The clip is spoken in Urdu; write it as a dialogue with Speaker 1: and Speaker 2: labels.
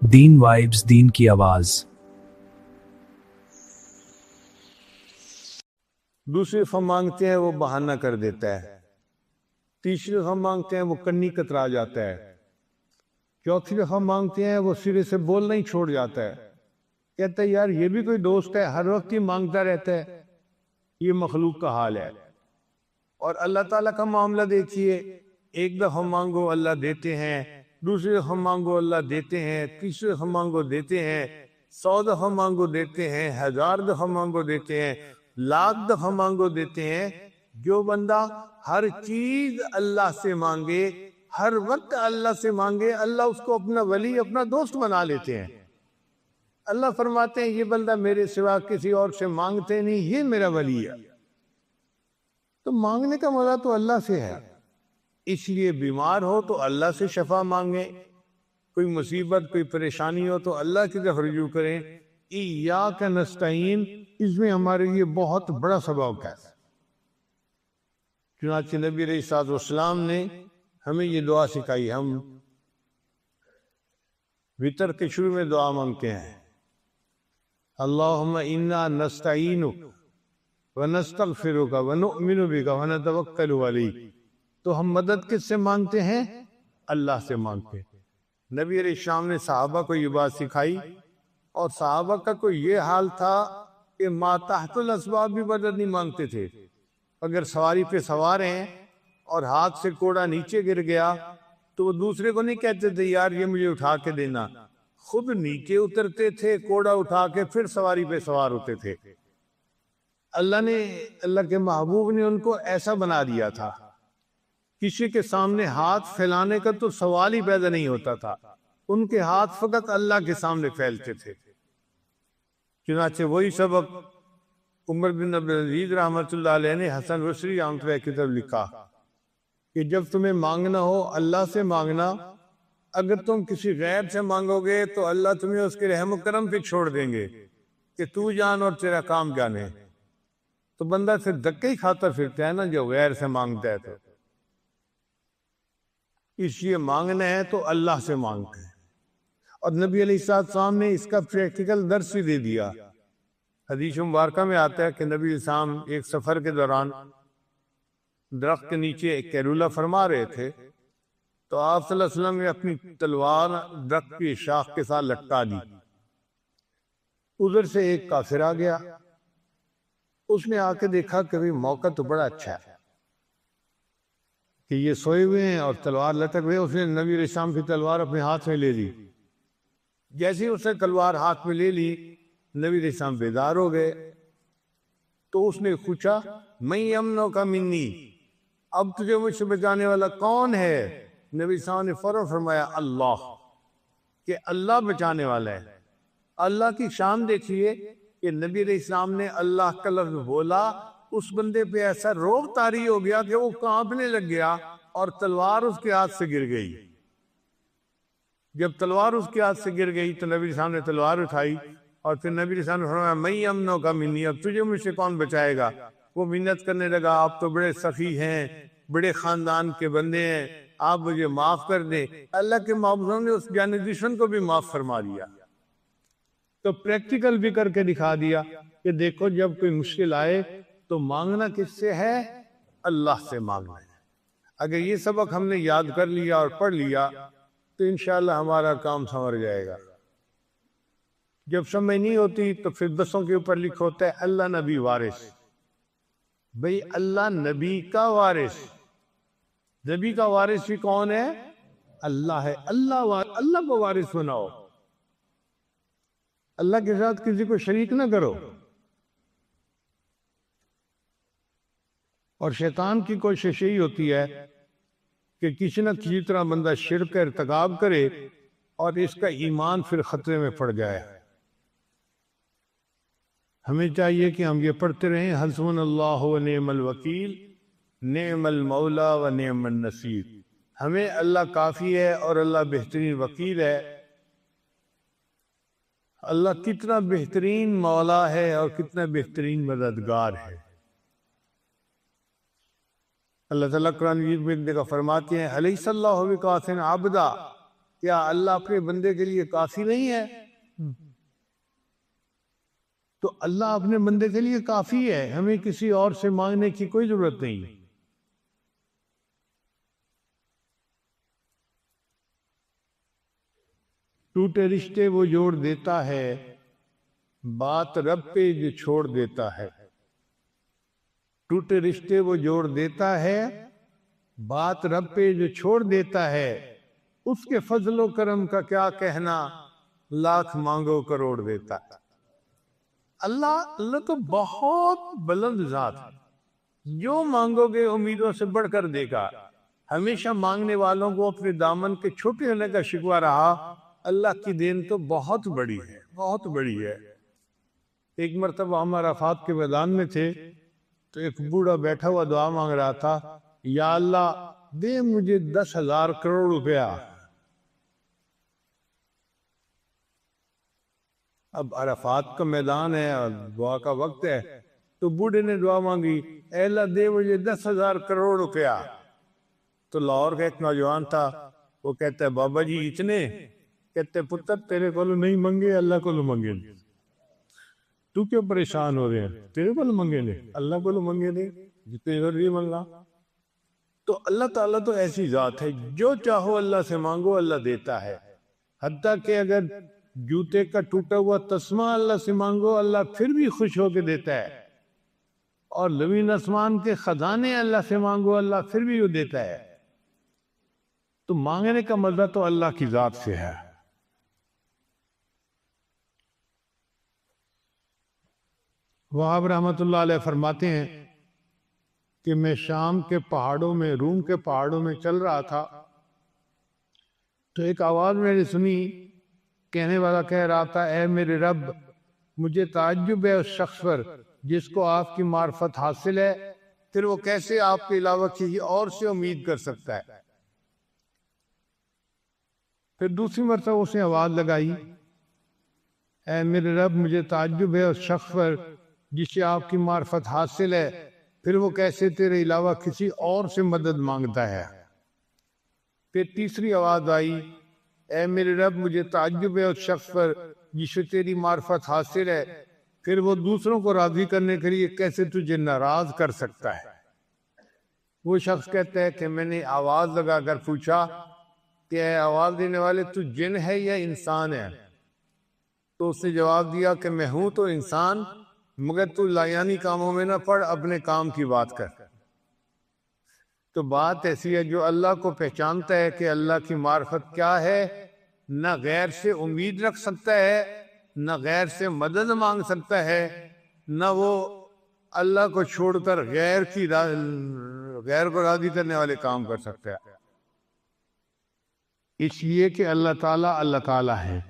Speaker 1: دین وائبز، دین کی آواز۔
Speaker 2: دوسری دفعہ مانگتے ہیں وہ بہانہ کر دیتا ہے، تیسری دفعہ مانگتے ہیں وہ کنی کترا جاتا ہے، چوتھی دفعہ مانگتے ہیں وہ سرے سے بولنا ہی چھوڑ جاتا ہے، کہتا ہے یار یہ بھی کوئی دوست ہے، ہر وقت ہی مانگتا رہتا ہے۔ یہ مخلوق کا حال ہے۔ اور اللہ تعالیٰ کا معاملہ دیکھیے، ایک دفعہ مانگو اللہ دیتے ہیں، دوسری دفعہ مانگو اللہ دیتے ہیں، تیسری دفعہ مانگو دیتے ہیں، 100 دفعہ مانگو دیتے ہیں، 1000 دفعہ مانگو دیتے ہیں، لاکھ دفعہ مانگو دیتے ہیں۔ جو بندہ ہر چیز اللہ سے مانگے، ہر وقت اللہ سے مانگے، اللہ اس کو اپنا ولی، اپنا دوست بنا لیتے ہیں۔ اللہ فرماتے ہیں یہ بندہ میرے سوا کسی اور سے مانگتے نہیں، یہ میرا ولی ہے۔ تو مانگنے کا مزہ تو اللہ سے ہے، اس لیے بیمار ہو تو اللہ سے شفا مانگیں، کوئی مصیبت کوئی پریشانی ہو تو اللہ کی طرف رجوع کریں۔ ایاک نستعین، اس میں ہمارے لیے بہت بڑا سبق ہے۔ چنانچہ نبی علیہ الصلوۃ والسلام نے ہمیں یہ دعا سکھائی۔ ہم وتر کے شروع میں دعا مانگتے ہیں، اللہم انا نستعینک ونستغفرک ونؤمن بک ونتوکل علیک۔ تو ہم مدد کس سے مانگتے ہیں؟ اللہ سے مانگتے ہیں۔ نبی علیہ السلام نے صحابہ کو یہ بات سکھائی، اور صحابہ کا کوئی یہ حال تھا کہ ما تحت الاسباب بھی مدد نہیں مانگتے تھے۔ اگر سواری پہ سوار ہیں اور ہاتھ سے کوڑا نیچے گر گیا تو وہ دوسرے کو نہیں کہتے تھے یار یہ مجھے اٹھا کے دینا، خود نیچے اترتے تھے، کوڑا اٹھا کے پھر سواری پہ سوار ہوتے تھے۔ اللہ کے محبوب نے ان کو ایسا بنا دیا تھا، کسی کے سامنے ہاتھ پھیلانے کا تو سوال ہی پیدا نہیں ہوتا تھا، ان کے ہاتھ فقط اللہ کے سامنے پھیلتے تھے۔ چنانچہ وہی سبق عمر بن عبدالعزیز رحمۃ اللہ علیہ نے حسن بصری رحمۃ اللہ کی طرف لکھا کہ جب تمہیں مانگنا ہو اللہ سے مانگنا، اگر تم کسی غیر سے مانگو گے تو اللہ تمہیں اس کے رحم و کرم پہ چھوڑ دیں گے کہ تو جان اور تیرا کام جانے۔ تو بندہ پھر دھکے ہی کھاتا پھرتا ہے نا جو غیر سے مانگتا ہے۔ تو اس لیے مانگنا ہے تو اللہ سے مانگتے ہیں۔ اور نبی علیہ السلام نے اس کا پریکٹیکل درس بھی دے دیا۔ حدیث مبارکہ میں آتا ہے کہ نبی علیہ السلام ایک سفر کے دوران درخت کے نیچے ایک کیلولہ فرما رہے تھے، تو آپ صلی اللہ علیہ وسلم نے اپنی تلوار درخت کی شاخ کے ساتھ لٹکا دی۔ ادھر سے ایک کافر آ گیا، اس نے آ کے دیکھا کہ موقع تو بڑا اچھا ہے کہ یہ سوئے ہوئے ہیں اور تلوار لٹک ہوئے۔ اس نے نبی علیہ السلام کی تلوار اپنے ہاتھ میں لے لی۔ جیسے ہی اس نے تلوار ہاتھ میں لے لی، نبی علیہ السلام بیدار ہو گئے۔ تو اس نے پوچھا من یمنعک منی، اب تجھے مجھ سے بچانے والا کون ہے؟ نبی علیہ السلام نے فوراً فرمایا اللہ، کہ اللہ بچانے والا ہے۔ اللہ کی شان دیکھیے کہ نبی علیہ السلام نے اللہ کا لفظ بولا، اس بندے پہ ایسا روب طاری ہو گیا کہ وہ کانپنے لگ گیا اور تلوار اس کے ہاتھ سے گر گئی۔ جب تلوار اس کے ہاتھ سے گر گئی تو نبی علیہ السلام نے تلوار اٹھائی، اور پھر نبی علیہ السلام نے فرمایا من یمنعک منی، اب تجھے مجھ سے کون بچائے گا؟ وہ منت کرنے لگا آپ تو بڑے سخی ہیں، بڑے خاندان کے بندے ہیں، آپ مجھے معاف کر دیں۔ اللہ کے محبوب نے اس جان دشمن کو بھی معاف فرما دیا۔ تو پریکٹیکل بھی کر کے دکھا دیا کہ دیکھو جب کوئی مشکل آئے تو مانگنا کس سے ہے؟ اللہ سے مانگنا ہے۔ اگر یہ سبق ہم نے یاد کر لیا اور پڑھ لیا تو انشاءاللہ ہمارا کام سنور جائے گا۔ جب سمجھ نہیں ہوتی تو پھر بسوں کے اوپر لکھا ہوتا ہے اللہ نبی وارث۔ بھئی اللہ نبی کا وارث، نبی کا وارث بھی کون ہے؟ اللہ ہے۔ اللہ کو وارث بناؤ، اللہ کے ساتھ کسی کو شریک نہ کرو۔ اور شیطان کی کوشش یہی ہوتی ہے کہ کسی نہ کسی طرح بندہ شرک کا ارتکاب کرے اور اس کا ایمان پھر خطرے میں پڑ جائے۔ ہمیں چاہیے کہ ہم یہ پڑھتے رہیں حسبنا اللہ و نعم الوکیل، نعم المولا و نعم النصیر۔ ہمیں اللہ کافی ہے اور اللہ بہترین وکیل ہے۔ اللہ کتنا بہترین مولا ہے اور کتنا بہترین مددگار ہے۔ اللہ تعالیٰ قرآن مجید میں ایک جگہ فرماتے ہیں الیس اللہ بکاف عبدا، کیا اللہ اپنے بندے کے لیے کافی نہیں ہے؟ تو اللہ اپنے بندے کے لیے کافی ہے، ہمیں کسی اور سے مانگنے کی کوئی ضرورت نہیں۔ ٹوٹے رشتے وہ جوڑ دیتا ہے، بات رب پہ جو چھوڑ دیتا ہے۔ ٹوٹے رشتے وہ جوڑ دیتا ہے، بات رب پہ جو چھوڑ دیتا ہے، اس کے فضل و کرم کا کیا کہنا، لاکھ مانگو کروڑ دیتا ہے۔ اللہ تو بہت بلند ذات ہے، جو مانگو گے امیدوں سے بڑھ کر دے گا۔ ہمیشہ مانگنے والوں کو اپنے دامن کے چھوٹے ہونے کا شکوہ رہا، اللہ کی دین تو بہت بڑی ہے، بہت بڑی ہے۔ ایک مرتبہ ہم عرفات کے میدان میں تھے تو ایک بوڑھا بیٹھا ہوا دعا مانگ رہا تھا، یا اللہ دے مجھے 10,000 کروڑ روپیہ۔ اب عرفات کا میدان ہے اور دعا کا وقت ہے، تو بوڑھے نے دعا مانگی، اے اللہ دے مجھے 10,000 کروڑ روپیہ۔ تو لاہور کا ایک نوجوان تھا، وہ کہتا ہے بابا جی اتنے؟ کہتے پتر تیرے کو نہیں منگے، اللہ کو منگے۔ تو کیوں پریشان ہو رہے ہیں؟ تیرے کو منگے لے، اللہ کو منگے لے، جتنے ضروری منگا۔ تو اللہ تعالیٰ تو ایسی ذات ہے، جو چاہو اللہ سے مانگو اللہ دیتا ہے۔ حتیٰ کہ اگر جوتے کا ٹوٹا ہوا تسمہ اللہ سے مانگو اللہ پھر بھی خوش ہو کے دیتا ہے، اور زمین آسمان کے خزانے اللہ سے مانگو اللہ پھر بھی وہ دیتا ہے۔ تو مانگنے کا مزہ تو اللہ کی ذات سے ہے۔ وہاب رحمت اللہ علیہ فرماتے ہیں کہ میں شام کے پہاڑوں میں، روم کے پہاڑوں میں چل رہا تھا تو ایک آواز میں نے سنی، کہنے والا کہہ رہا تھا، اے میرے رب مجھے تعجب ہے اس شخص پر جس کو آپ کی معرفت حاصل ہے، پھر وہ کیسے آپ کے علاوہ کسی اور سے امید کر سکتا ہے۔ پھر دوسری مرتبہ اس نے آواز لگائی، اے میرے رب مجھے تعجب ہے اس شخص پر جسے آپ کی معرفت حاصل ہے، پھر وہ کیسے تیرے علاوہ کسی اور سے مدد مانگتا ہے۔ پھر تیسری آواز آئی، اے میرے رب مجھے تعجب ہے اس شخص پر جسے تیری معرفت حاصل ہے، پھر وہ دوسروں کو راضی کرنے کے لیے کیسے تجھے ناراض کر سکتا ہے۔ وہ شخص کہتا ہے کہ میں نے آواز لگا کر پوچھا کہ اے آواز دینے والے تو جن ہے یا انسان ہے؟ تو اس نے جواب دیا کہ میں ہوں تو انسان، مگر تو لایانی کاموں میں نہ پڑ، اپنے کام کی بات کر۔ تو بات ایسی ہے، جو اللہ کو پہچانتا ہے کہ اللہ کی معرفت کیا ہے، نہ غیر سے امید رکھ سکتا ہے، نہ غیر سے مدد مانگ سکتا ہے، نہ وہ اللہ کو چھوڑ کر غیر کو راضی کرنے والے کام کر سکتا ہے۔ اس لیے کہ اللہ تعالیٰ ہے۔